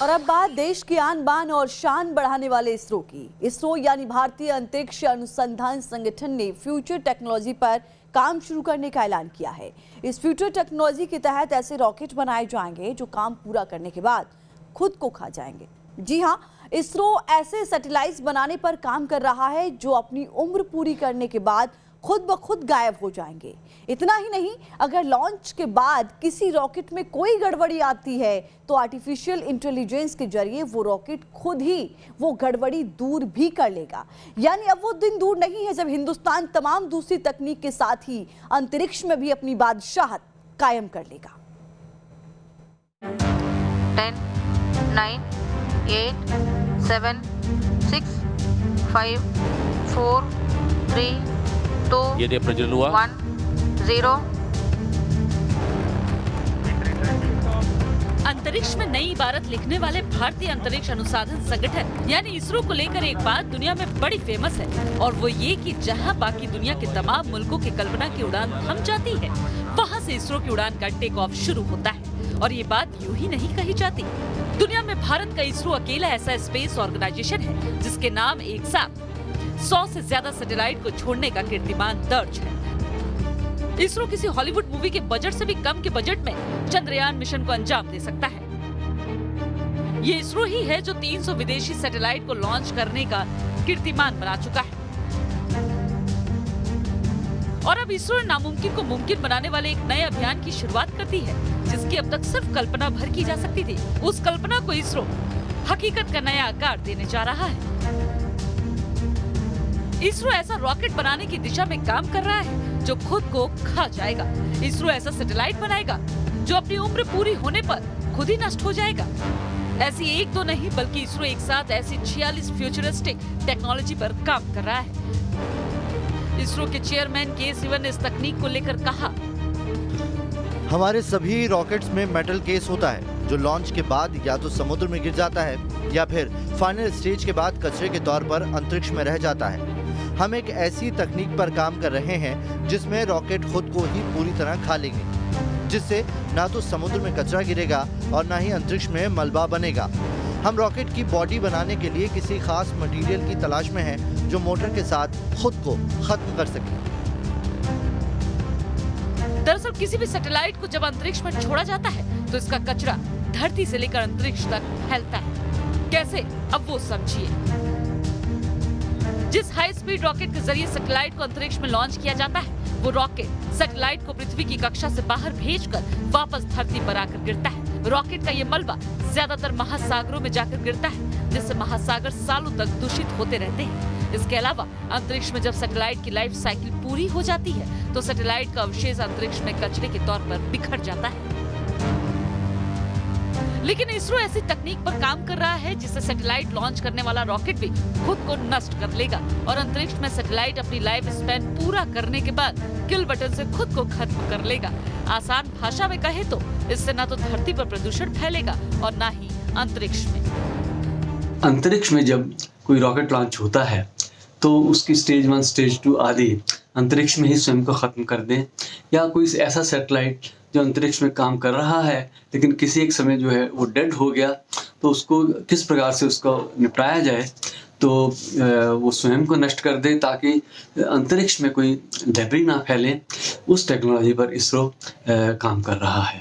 और अब बात देश की आन बान और शान बढ़ाने वाले इसरो की। इसरो यानी भारतीय अंतरिक्ष अनुसंधान संगठन ने फ्यूचर टेक्नोलॉजी पर काम शुरू करने का ऐलान किया है। इस फ्यूचर टेक्नोलॉजी के तहत ऐसे रॉकेट बनाए जाएंगे जो काम पूरा करने के बाद खुद को खा जाएंगे। जी हाँ, इसरो ऐसे सैटेलाइट्स बनाने पर काम कर रहा है जो अपनी उम्र पूरी करने के बाद खुद ब खुद गायब हो जाएंगे। इतना ही नहीं, अगर लॉन्च के बाद किसी रॉकेट में कोई गड़बड़ी आती है तो आर्टिफिशियल इंटेलिजेंस के जरिए वो रॉकेट खुद ही वो गड़बड़ी दूर भी कर लेगा। यानी अब वो दिन दूर नहीं है जब हिंदुस्तान तमाम दूसरी तकनीक के साथ ही अंतरिक्ष में भी अपनी बादशाहत कायम कर लेगा। 10, 9, 8, 7, 6, 5, 4, 3, 2, ये dia Prajurit luar 1, 0। अंतरिक्ष में नई इबारत लिखने वाले भारतीय अंतरिक्ष अनुसंधान संगठन यानी इसरो को लेकर एक बात दुनिया में बड़ी फेमस है, और वो ये कि जहां बाकी दुनिया के तमाम मुल्कों की कल्पना की उड़ान थम जाती है, वहां से इसरो की उड़ान का टेक ऑफ शुरू होता है। और ये बात यूं ही नहीं कही जाती। दुनिया में भारत का इसरो अकेला ऐसा स्पेस ऑर्गेनाइजेशन है जिसके नाम एक साथ 100 से ज्यादा सैटेलाइट को छोड़ने का कीर्तिमान दर्ज है। इसरो किसी हॉलीवुड मूवी के बजट से भी कम के बजट में चंद्रयान मिशन को अंजाम दे सकता है। ये इसरो ही है जो 300 विदेशी सैटेलाइट को लॉन्च करने का कीर्तिमान बना चुका है। और अब इसरो ने नामुमकिन को मुमकिन बनाने वाले एक नए अभियान की शुरुआत कर दी है, जिसकी अब तक सिर्फ कल्पना भर की जा सकती थी। उस कल्पना को इसरो हकीकत का नया आकार देने जा रहा है। इसरो ऐसा रॉकेट बनाने की दिशा में काम कर रहा है जो खुद को खा जाएगा। इसरो ऐसा सैटेलाइट बनाएगा जो अपनी उम्र पूरी होने पर खुद ही नष्ट हो जाएगा। ऐसी एक दो नहीं बल्कि इसरो एक साथ ऐसी 46 फ्यूचरिस्टिक टेक्नोलॉजी पर काम कर रहा है। इसरो के चेयरमैन के सिवन ने इस तकनीक को लेकर कहा, हमारे सभी रॉकेट्स में मेटल केस होता है जो लॉन्च के बाद या तो समुद्र में गिर जाता है या फिर फाइनल स्टेज के बाद कचरे के तौर पर अंतरिक्ष में रह जाता है। हम एक ऐसी तकनीक पर काम कर रहे हैं जिसमें रॉकेट खुद को ही पूरी तरह खा लेंगे, जिससे ना तो समुद्र में कचरा गिरेगा और ना ही अंतरिक्ष में मलबा बनेगा। हम रॉकेट की बॉडी बनाने के लिए किसी खास मटेरियल की तलाश में हैं जो मोटर के साथ खुद को खत्म कर सके। दरअसल किसी भी सैटेलाइट को जब अंतरिक्ष में छोड़ा जाता है तो इसका कचरा धरती से लेकर अंतरिक्ष तक फैलता है। कैसे, अब वो समझिए। जिस हाई स्पीड रॉकेट के जरिए सैटेलाइट को अंतरिक्ष में लॉन्च किया जाता है, वो रॉकेट सैटेलाइट को पृथ्वी की कक्षा से बाहर भेजकर वापस धरती पर आकर गिरता है। रॉकेट का ये मलबा ज्यादातर महासागरों में जाकर गिरता है, जिससे महासागर सालों तक दूषित होते रहते हैं। इसके अलावा अंतरिक्ष में जब सैटेलाइट की लाइफ साइकिल पूरी हो जाती है तो सैटेलाइट का अवशेष अंतरिक्ष में कचरे के तौर पर बिखर जाता है। लेकिन इसरो ऐसी तकनीक पर काम कर रहा है जिससे सैटेलाइट लॉन्च करने वाला रॉकेट भी खुद को नष्ट कर लेगा और अंतरिक्ष में सैटेलाइट अपनी लाइफ स्पैन पूरा करने के बाद किल बटन से खुद को खत्म कर लेगा। आसान भाषा में कहे तो इससे ना तो धरती पर प्रदूषण फैलेगा और ना ही अंतरिक्ष में। अंतरिक्ष में जब कोई रॉकेट लॉन्च होता है तो उसकी स्टेज 1, स्टेज 2 आदि अंतरिक्ष में ही स्वयं को खत्म कर दें, या कोई ऐसा सैटेलाइट जो अंतरिक्ष में काम कर रहा है लेकिन किसी एक समय जो है वो डेड हो गया, तो उसको किस प्रकार से उसको निपटाया जाए तो वो स्वयं को नष्ट कर दे ताकि अंतरिक्ष में कोई डेब्री ना फैले। उस टेक्नोलॉजी पर इसरो काम कर रहा है।